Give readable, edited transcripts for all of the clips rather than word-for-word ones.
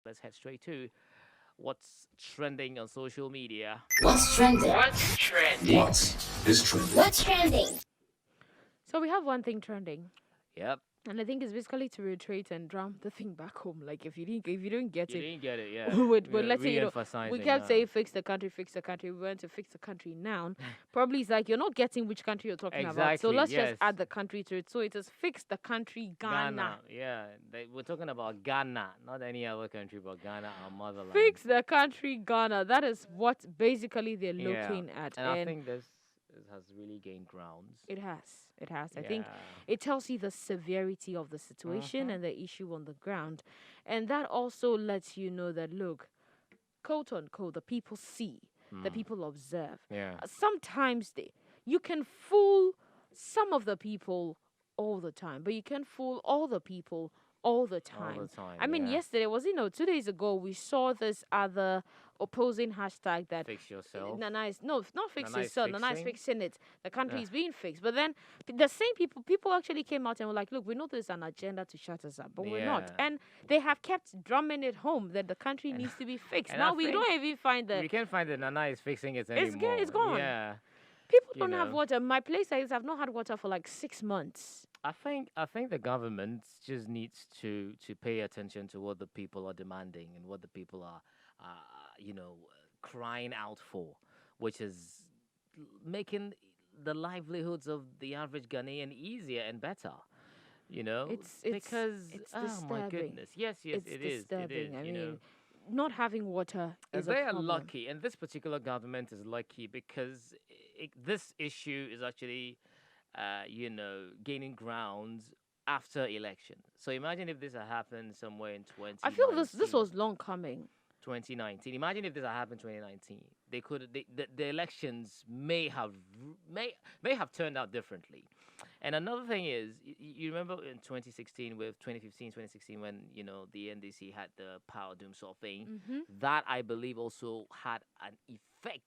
let's head straight to what's trending on social media. What's trending? What's trending? What is trending? What's trending? So we have one thing trending, Yep, and I think it's basically to reiterate and drum the thing back home. Like if you don't get you it, didn't get it, yeah. but let's say we Re-emphasizing kept that. saying fix the country, fix the country. We went to fix the country now. Probably it's like you're not getting which country you're talking about. So Exactly, let's yes. just add the country to it. So it is fix the country, Ghana. Yeah. We're talking about Ghana, not any other country, but Ghana, our motherland. Fix the country, Ghana. That is what basically they're Yeah, looking at, and I think this has really gained grounds. it has. It has. I think Yeah. it tells you the severity of the situation Mhm. and the issue on the ground. And that also lets you know that, look, quote unquote, the people see, the Mm. people observe. Yeah. Sometimes you can fool some of the people all the time, but you can fool all the people all the time. All the time. I mean, yeah. yesterday was, 2 days ago, we saw this other opposing hashtag that Fix yourself. Nana is no, not fix Nana is yourself. Nana is fixing? fixing it. The country Yeah. is being fixed. But then the same people actually came out and were like, "Look, we know there's an agenda to shut us up, but we're not." Yeah. And they have kept drumming it home that the country needs to be fixed. and Now I we think don't even find We the can't find that Nana is fixing it It's anymore. it's gone. Yeah. people you don't have know. water. My place I have not had water for like 6 months. I think the government just needs to pay attention to what the people are demanding and what the people are, crying out for, which is making the livelihoods of the average Ghanaian easier and better. Because It's oh my disturbing. goodness, yes, It's it is, disturbing. I you know. mean, not having water And is they a are problem. lucky, and this particular government is lucky because this issue is actually, gaining grounds after election. So imagine if this had happened somewhere in I feel this was long coming. 2019. Imagine if this had happened 2019. The elections may have turned out differently. And another thing is, you remember in 2016 with 2015, 2016 when the NDC had the power doom sort of thing. Hmm. That I believe also had an effect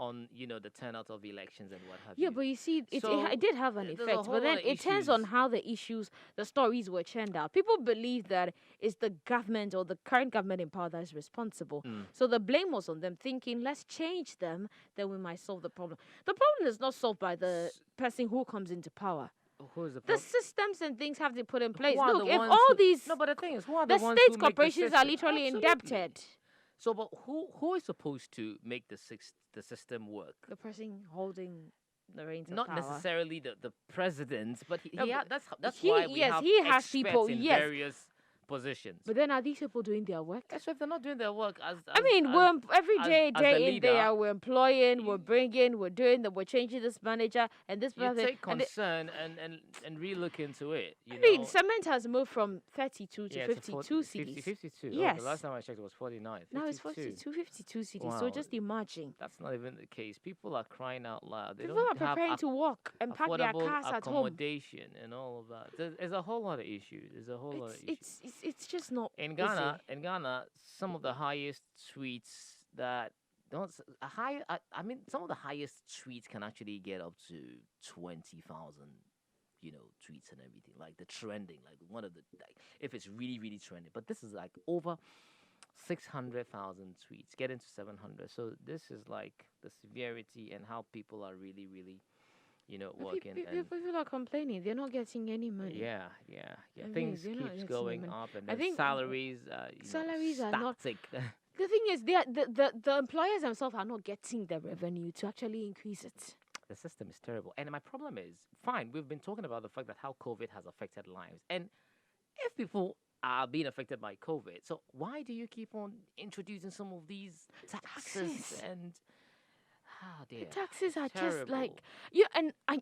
on the turnout of elections and what have Yeah, you. but you see, So, it did have an there's a effect. whole But then lot of it turns on issues. how the stories were churned out. People believe that it's the government or the current government in power that is responsible. Mm. So the blame was on them, thinking, let's change them, then we might solve the problem. The problem is not solved by the S- person who comes into power. Who is the The problem? systems and things have to be put in place. Who are Look, the if ones all who, these no, but the thing is, who are the the ones state who make the corporations are system? literally Absolutely. indebted. So, but who is supposed to make the system work? The person holding the reins of Not power. necessarily the president, but No, but that's he- why we yes, have he has experts people, in yes. various positions. But then are these people doing their work? So if they're not doing their work I mean, every as- day, as the day in, day leader, out, we're employing, we're you- bringing, we're doing that, we're changing this manager and this you person. take And concern and relook into it. I mean, cement has moved from 32 to yeah, 52 50, cities. 52. Oh, Yes. the last time I checked it was 49. Now it's 52. 52 cities. So Wow. just imagine. That's not even the case. People are crying out loud. They People don't are preparing have to walk and park their affordable cars at home. accommodation and all of that. There's a whole lot of issues. There's a whole lot of issues. It's just not In easy. Ghana, some of the highest tweets that don't s- a high. I mean, some of the highest tweets can actually get up to 20,000. Tweets and everything, like the trending, like one of the if it's really really trending. But this is like over 600,000 tweets, getting to 700. So this is like the severity and how people are really really But working and people are complaining. They're not getting any money. yeah. I mean, Things they're not keeps getting going money. up, and I then think salaries, salaries are not- static. The thing is, the employers themselves are not getting the revenue to actually increase it. The system is terrible, and my problem is fine. We've been talking about the fact that how COVID has affected lives, and if people are being affected by COVID, so why do you keep on introducing some of these taxes Taxes. and oh The dear, taxes are just like terrible. you and I.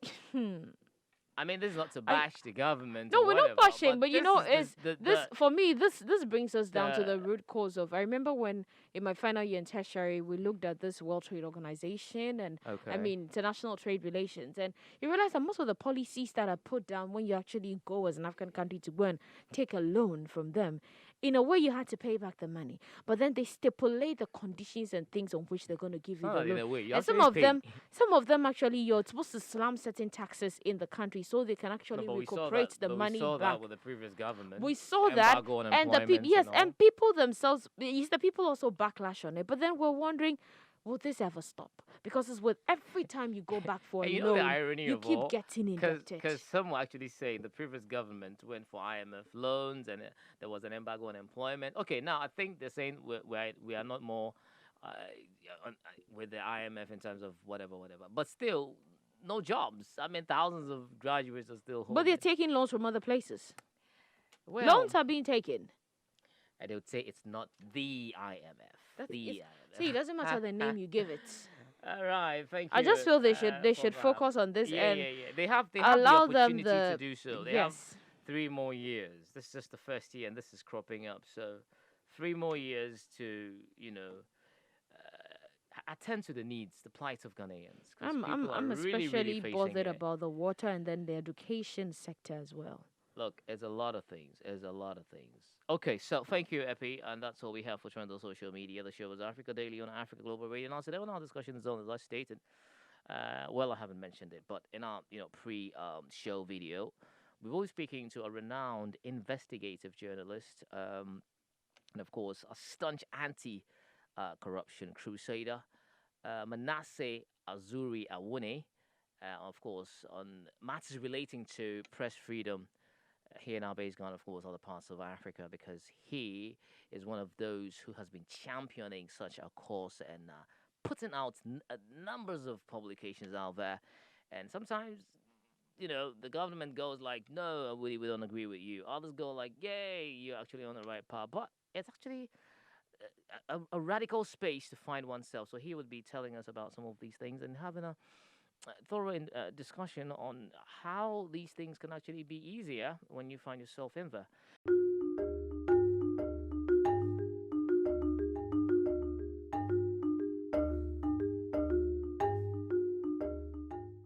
I mean, this is not to bash the government. No, or we're not whatever, bashing, but you this know, is this for me, this brings us down to the the- root cause of. I remember when in my final year in tertiary, we looked at this World Trade Organization and okay. I mean international trade relations, and you realize that most of the policies that are put down when you actually go as an African country to go and take a loan from them, in a way, you had to pay back the money, but then they stipulate the conditions and things on which they're going to give It's you not the that in loan. a way. You And actually pay. some of them actually, you're supposed to slam certain taxes in the country so they can No, actually but we saw recuperate that. the But we money saw back. that with the previous government. We saw that, Embargo on and the people, employment yes, and all. and people themselves, yes, the people also backlash on it. But then we're wondering, will this ever stop? Because it's with every time you go back for a And you know the loan, irony you of keep all, getting indebted. because some will actually say the previous government went for IMF loans and there was an embargo on employment. Okay, now I think they're saying we are not more uh, with the IMF in terms of whatever, but still no jobs. I mean, thousands of graduates are still But they're homeless. taking loans from other places. Well, Loans are being taken. and they would say it's not the IMF. That's, The it's, IMF. see, it doesn't matter the name you give it. All right, thank I you. just feel they should for should that. focus on this Yeah, and yeah, yeah. They have allow the them opportunity the to do so. They have yes. 3 more years. This is just the first year, and this is cropping up. So, 3 more years to attend to the needs, the plight of Ghanaians, because people are I'm really, especially really facing bothered it. about the water and then the education sector as well. Look, it's a lot of things. It's a lot of things. Okay, so thank you, Epi, and that's all we have for Trend on Social Media. The show is Africa Daily on Africa Global Radio. Now, today on our discussion zone, as I stated, well, I haven't mentioned it, but in our pre-show video, we will be speaking to a renowned investigative journalist, and of course, a staunch anti-corruption crusader, Manasseh Azuri Awune, of course, on matters relating to press freedom here in our base Ghana, of course, other parts of Africa, because he is one of those who has been championing such a cause and putting out numbers of publications out there. And sometimes, the government goes like, no, we don't agree with you. Others go like, yay, you're actually on the right path. But it's actually a radical space to find oneself. So he would be telling us about some of these things and having a thorough discussion on how these things can actually be easier when you find yourself in there.